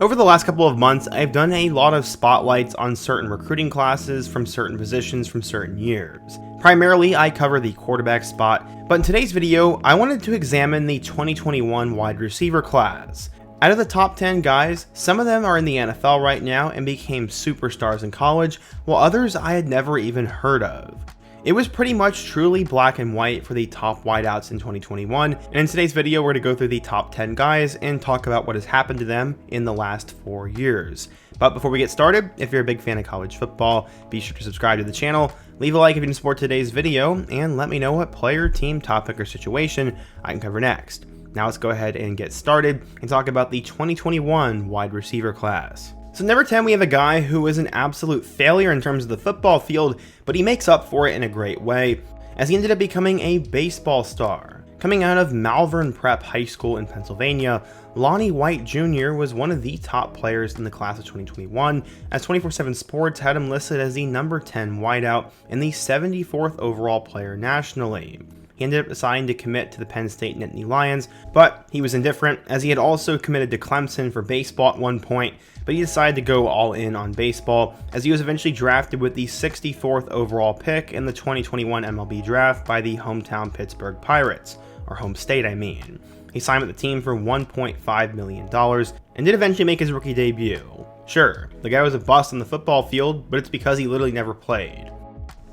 Over the last couple of months, I've done a lot of spotlights on certain recruiting classes from certain positions from certain years. Primarily, I cover the quarterback spot, but in today's video, I wanted to examine the 2021 wide receiver class. Out of the top 10 guys, some of them are in the NFL right now and became superstars in college, while others I had never even heard of. It was pretty much truly black and white for the top wideouts in 2021, and in today's video we're going to go through the top 10 guys and talk about what has happened to them in the last 4 years. But before we get started, if you're a big fan of college football, be sure to subscribe to the channel, leave a like if you support today's video, and let me know what player, team, topic, or situation I can cover next. Now let's go ahead and get started and talk about the 2021 wide receiver class. So number 10, we have a guy who is an absolute failure in terms of the football field, but he makes up for it in a great way, as he ended up becoming a baseball star. Coming out of Malvern Prep High School in Pennsylvania, Lonnie White Jr. was one of the top players in the class of 2021, as 24/7 Sports had him listed as the number 10 wideout and the 74th overall player nationally. He ended up deciding to commit to the Penn State Nittany Lions, but he was indifferent as he had also committed to Clemson for baseball at one point, but he decided to go all in on baseball as he was eventually drafted with the 64th overall pick in the 2021 MLB draft by the hometown Pittsburgh Pirates, or home state I mean. He signed with the team for $1.5 million and did eventually make his rookie debut. Sure, the guy was a bust on the football field, but it's because he literally never played.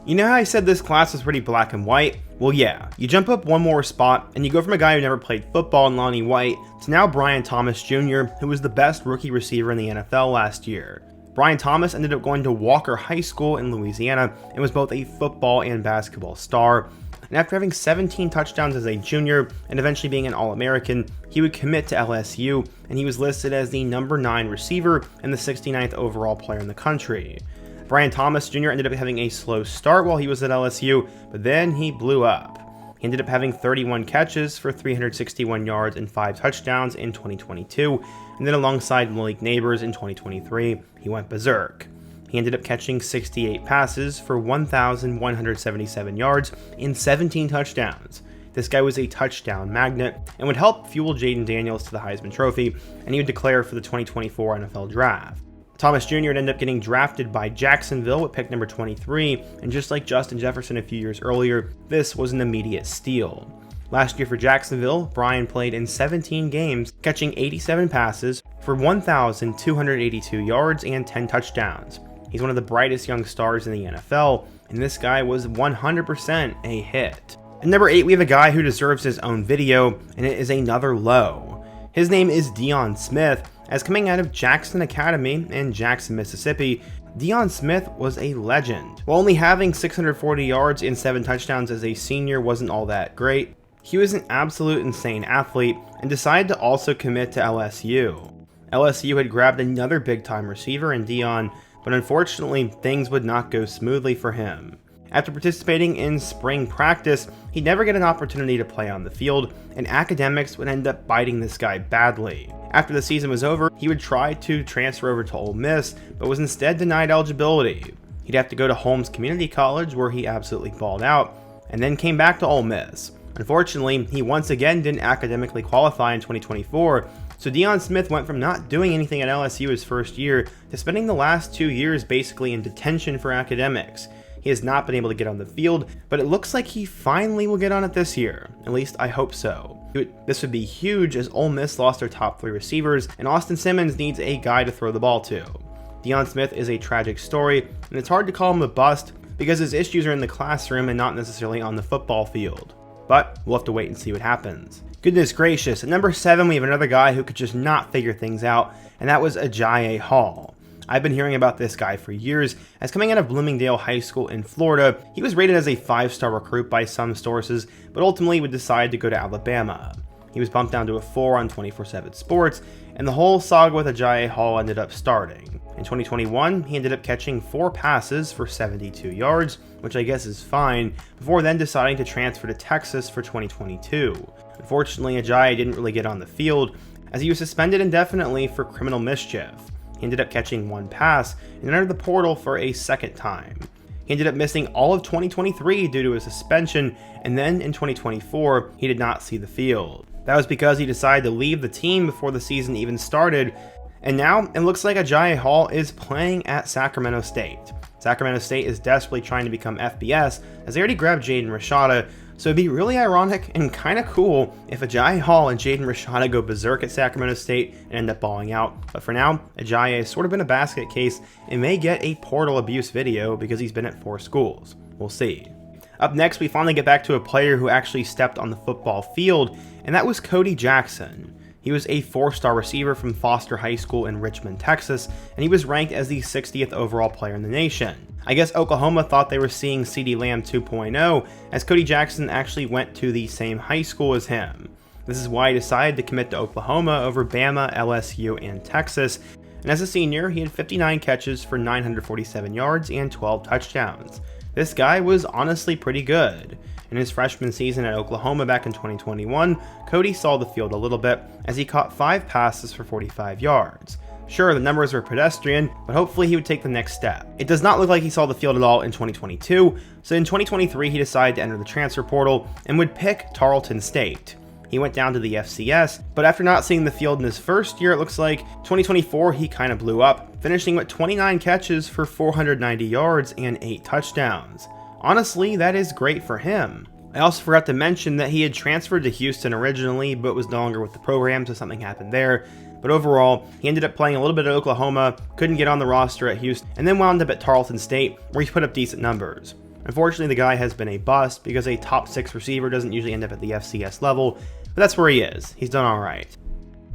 You know how I said this class was pretty black and white? Well yeah, you jump up one more spot and you go from a guy who never played football in Lonnie White to now Brian Thomas Jr., who was the best rookie receiver in the NFL last year. Brian Thomas ended up going to Walker High School in Louisiana and was both a football and basketball star. And after having 17 touchdowns as a junior and eventually being an All-American, he would commit to LSU and he was listed as the number 9 receiver and the 69th overall player in the country. Brian Thomas Jr. ended up having a slow start while he was at LSU, but then he blew up. He ended up having 31 catches for 361 yards and 5 touchdowns in 2022, and then alongside Malik Neighbors in 2023, he went berserk. He ended up catching 68 passes for 1,177 yards and 17 touchdowns. This guy was a touchdown magnet and would help fuel Jaden Daniels to the Heisman Trophy, and he would declare for the 2024 NFL Draft. Thomas Jr. would end up getting drafted by Jacksonville with pick number 23, and just like Justin Jefferson a few years earlier, this was an immediate steal. Last year for Jacksonville, Brian played in 17 games, catching 87 passes for 1,282 yards and 10 touchdowns. He's one of the brightest young stars in the NFL, and this guy was 100% a hit. At number 8, we have a guy who deserves his own video, and it is another low. His name is Dion Smith, as coming out of Jackson Academy in Jackson, Mississippi, Dion Smith was a legend. While only having 640 yards and 7 touchdowns as a senior wasn't all that great, he was an absolute insane athlete and decided to also commit to LSU. LSU had grabbed another big-time receiver in Dion, but unfortunately things would not go smoothly for him. After participating in spring practice, he'd never get an opportunity to play on the field, and academics would end up biting this guy badly. After the season was over, he would try to transfer over to Ole Miss, but was instead denied eligibility. He'd have to go to Holmes Community College, where he absolutely balled out, and then came back to Ole Miss. Unfortunately, he once again didn't academically qualify in 2024, so Dion Smith went from not doing anything at LSU his first year to spending the last 2 years basically in detention for academics. He has not been able to get on the field, but it looks like he finally will get on it this year. At least I hope so. This would be huge as Ole Miss lost their top 3 receivers, and Austin Simmons needs a guy to throw the ball to. Dion Smith is a tragic story, and it's hard to call him a bust because his issues are in the classroom and not necessarily on the football field. But we'll have to wait and see what happens. Goodness gracious, at number 7 we have another guy who could just not figure things out, and that was Ajayi Hall. I've been hearing about this guy for years, as coming out of Bloomingdale High School in Florida, he was rated as a 5-star recruit by some sources, but ultimately would decide to go to Alabama. He was bumped down to a 4 on 24/7 Sports, and the whole saga with Ajayi Hall ended up starting. In 2021, he ended up catching 4 passes for 72 yards, which I guess is fine, before then deciding to transfer to Texas for 2022. Unfortunately, Ajayi didn't really get on the field, as he was suspended indefinitely for criminal mischief. He ended up catching 1 pass and entered the portal for a second time. He ended up missing all of 2023 due to a suspension, and then in 2024, he did not see the field. That was because he decided to leave the team before the season even started, And now it looks like Ajayi Hall is playing at Sacramento State. Sacramento State is desperately trying to become FBS as they already grabbed Jaden Rashada, so it'd be really ironic and kind of cool if Ajayi Hall and Jaden Rashada go berserk at Sacramento State and end up balling out. But for now, Ajayi has sort of been a basket case and may get a portal abuse video because he's been at 4 schools. We'll see. Up next, we finally get back to a player who actually stepped on the football field, and that was Cody Jackson. He was a 4-star receiver from Foster High School in Richmond, Texas, and he was ranked as the 60th overall player in the nation. I guess Oklahoma thought they were seeing CeeDee Lamb 2.0, as Cody Jackson actually went to the same high school as him. This is why he decided to commit to Oklahoma over Bama, LSU, and Texas. And as a senior, he had 59 catches for 947 yards and 12 touchdowns. This guy was honestly pretty good. In his freshman season at Oklahoma back in 2021, Cody saw the field a little bit as he caught 5 passes for 45 yards. Sure, the numbers were pedestrian, but hopefully he would take the next step. It does not look like he saw the field at all in 2022, so in 2023 he decided to enter the transfer portal and would pick Tarleton State. He went down to the FCS, but after not seeing the field in his first year, it looks like 2024 he kind of blew up, finishing with 29 catches for 490 yards and 8 touchdowns. Honestly, that is great for him. I also forgot to mention that he had transferred to Houston originally, but was no longer with the program, so something happened there. But overall, he ended up playing a little bit at Oklahoma, couldn't get on the roster at Houston, and then wound up at Tarleton State, where he put up decent numbers. Unfortunately, the guy has been a bust because a top 6 receiver doesn't usually end up at the FCS level, but that's where he is. He's done alright.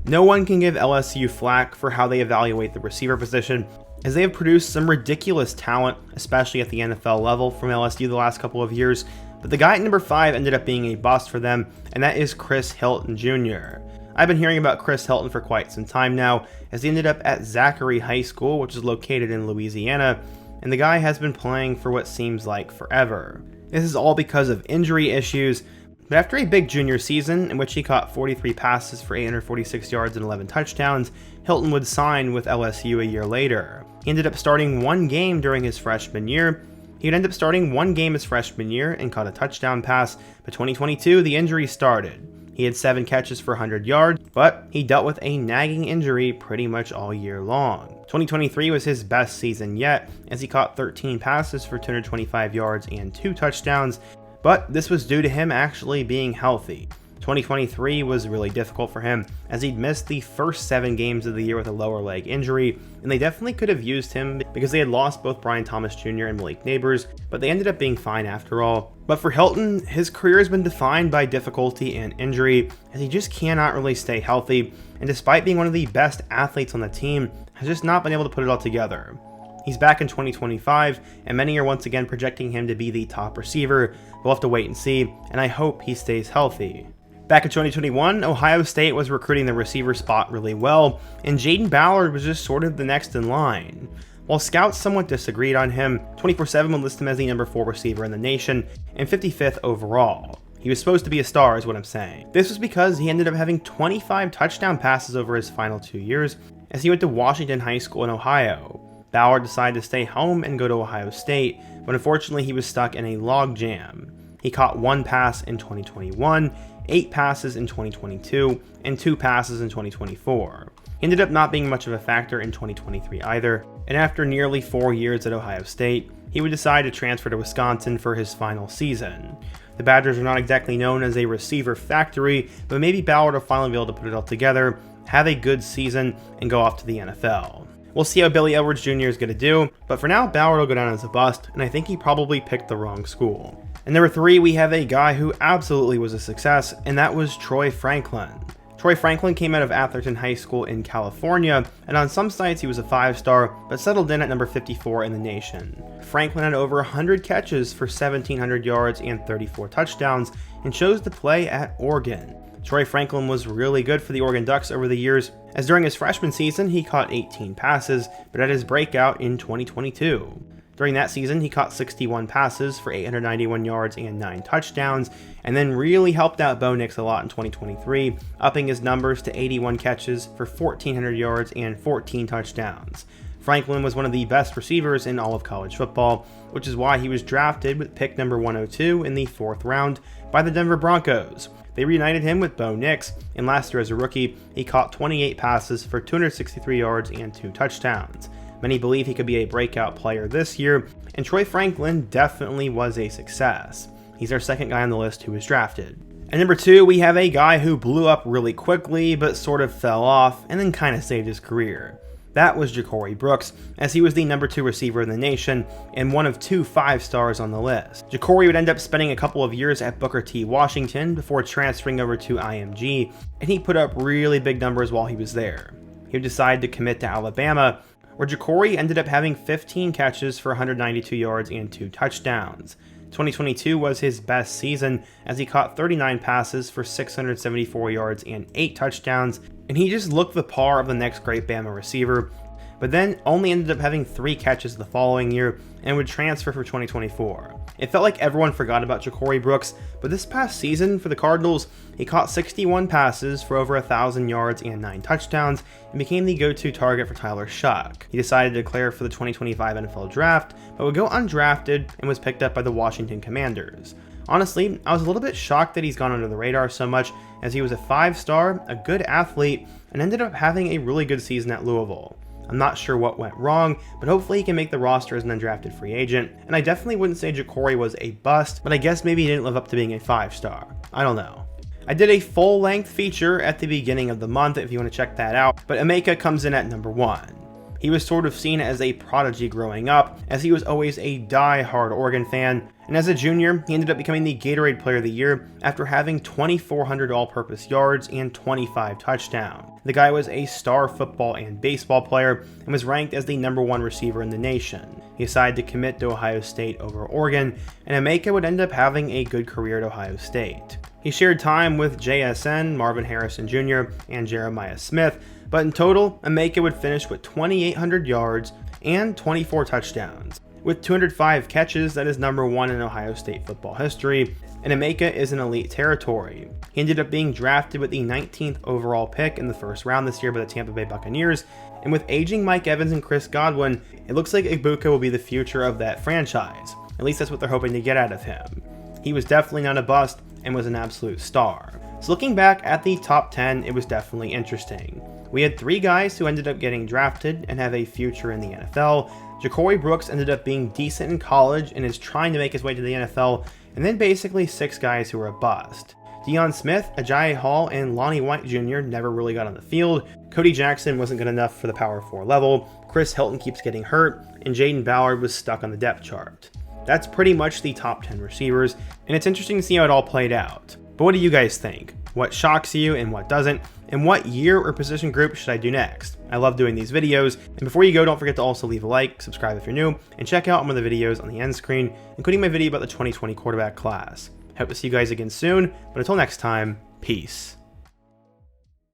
No one can give LSU flack for how they evaluate the receiver position, as they have produced some ridiculous talent, especially at the NFL level from LSU the last couple of years, but the guy at number 5 ended up being a bust for them, and that is Hilton Jr. I've been hearing about Hilton for quite some time now, as he ended up at Jakory High School, which is located in Louisiana, and the guy has been playing for what seems like forever. This is all because of injury issues, but after a big junior season in which he caught 43 passes for 846 yards and 11 touchdowns, Hilton would sign with LSU a year later. He ended up starting 1 game during his freshman year. He would end up starting 1 game his freshman year and caught a touchdown pass, but 2022 the injury started. He had 7 catches for 100 yards, but he dealt with a nagging injury pretty much all year long. 2023 was his best season yet, as he caught 13 passes for 225 yards and 2 touchdowns, but this was due to him actually being healthy. 2023 was really difficult for him, as he'd missed the first 7 games of the year with a lower leg injury, and they definitely could have used him because they had lost both Brian Thomas Jr. and Malik Neighbors, but they ended up being fine after all. But for Hilton, his career has been defined by difficulty and injury, as he just cannot really stay healthy, and despite being one of the best athletes on the team, has just not been able to put it all together. He's back in 2025, and many are once again projecting him to be the top receiver. We'll have to wait and see, and I hope he stays healthy. Back in 2021, Ohio State was recruiting the receiver spot really well, and Jaden Ballard was just sort of the next in line. While scouts somewhat disagreed on him, 24/7 would list him as the number 4 receiver in the nation and 55th overall. He was supposed to be a star is what I'm saying. This was because he ended up having 25 touchdown passes over his final 2 years, as he went to Washington High School in Ohio. Ballard decided to stay home and go to Ohio State, but unfortunately he was stuck in a log jam. He caught 1 pass in 2021, 8 passes in 2022, and 2 passes in 2024. He ended up not being much of a factor in 2023 either, and after nearly 4 years at Ohio State, he would decide to transfer to Wisconsin for his final season. The Badgers are not exactly known as a receiver factory, but maybe Ballard will finally be able to put it all together, have a good season, and go off to the NFL. We'll see how Billy Edwards Jr. is going to do, but for now, Ballard will go down as a bust, and I think he probably picked the wrong school. And number 3, we have a guy who absolutely was a success, and that was Troy Franklin. Troy Franklin came out of Atherton High School in California, and on some sites he was a 5-star, but settled in at number 54 in the nation. Franklin had over 100 catches for 1,700 yards and 34 touchdowns, and chose to play at Oregon. Troy Franklin was really good for the Oregon Ducks over the years, as during his freshman season he caught 18 passes, but had his breakout in 2022. During that season, he caught 61 passes for 891 yards and 9 touchdowns, and then really helped out Bo Nix a lot in 2023, upping his numbers to 81 catches for 1,400 yards and 14 touchdowns. Franklin was one of the best receivers in all of college football, which is why he was drafted with pick number 102 in the 4th round by the Denver Broncos. They reunited him with Bo Nix, and last year as a rookie, he caught 28 passes for 263 yards and 2 touchdowns. Many believe he could be a breakout player this year, and Troy Franklin definitely was a success. He's our second guy on the list who was drafted. At number 2, we have a guy who blew up really quickly, but sort of fell off, and then kind of saved his career. That was Jakory Brooks, as he was the number 2 receiver in the nation and one of 2 5-stars on the list. Jakory would end up spending a couple of years at Booker T. Washington before transferring over to IMG, and he put up really big numbers while he was there. He would decide to commit to Alabama, where Jakory ended up having 15 catches for 192 yards and 2 touchdowns. 2022 was his best season, as he caught 39 passes for 674 yards and 8 touchdowns, and he just looked the par of the next great Bama receiver, but then only ended up having 3 catches the following year and would transfer for 2024. It felt like everyone forgot about Jakory Brooks, but this past season for the Cardinals, he caught 61 passes for over 1,000 yards and 9 touchdowns and became the go-to target for Tyler Shuck. He decided to declare for the 2025 NFL Draft, but would go undrafted and was picked up by the Washington Commanders. Honestly, I was a little bit shocked that he's gone under the radar so much, as he was a 5-star, a good athlete, and ended up having a really good season at Louisville. I'm not sure what went wrong, but hopefully he can make the roster as an undrafted free agent, and I definitely wouldn't say Jakory was a bust, but I guess maybe he didn't live up to being a 5-star. I don't know. I did a full-length feature at the beginning of the month if you want to check that out, but Emeka comes in at number 1. He was sort of seen as a prodigy growing up, as he was always a die-hard Oregon fan, and as a junior, he ended up becoming the Gatorade Player of the Year after having 2,400 all-purpose yards and 25 touchdowns. The guy was a star football and baseball player and was ranked as the number 1 receiver in the nation. He decided to commit to Ohio State over Oregon, and Emeka would end up having a good career at Ohio State. He shared time with JSN, Marvin Harrison Jr., and Jeremiah Smith, but in total, Emeka would finish with 2,800 yards and 24 touchdowns. With 205 catches, that is number 1 in Ohio State football history, and Emeka is in elite territory. He ended up being drafted with the 19th overall pick in the 1st round this year by the Tampa Bay Buccaneers, and with aging Mike Evans and Chris Godwin, it looks like Ibuka will be the future of that franchise. At least that's what they're hoping to get out of him. He was definitely not a bust and was an absolute star. So looking back at the top 10, it was definitely interesting. We had 3 guys who ended up getting drafted and have a future in the NFL. Jakory Brooks ended up being decent in college and is trying to make his way to the NFL, and then basically 6 guys who were a bust. Dion Smith, Ajayi Hall, and Lonnie White Jr. never really got on the field. Cody Jackson wasn't good enough for the Power 4 level. Chris Hilton keeps getting hurt, and Jaden Ballard was stuck on the depth chart. That's pretty much the top 10 receivers, and it's interesting to see how it all played out. But what do you guys think? What shocks you and what doesn't? And what year or position group should I do next? I love doing these videos, and before you go, don't forget to also leave a like, subscribe if you're new, and check out one of the videos on the end screen, including my video about the 2020 quarterback class. I hope to see you guys again soon, but until next time, peace.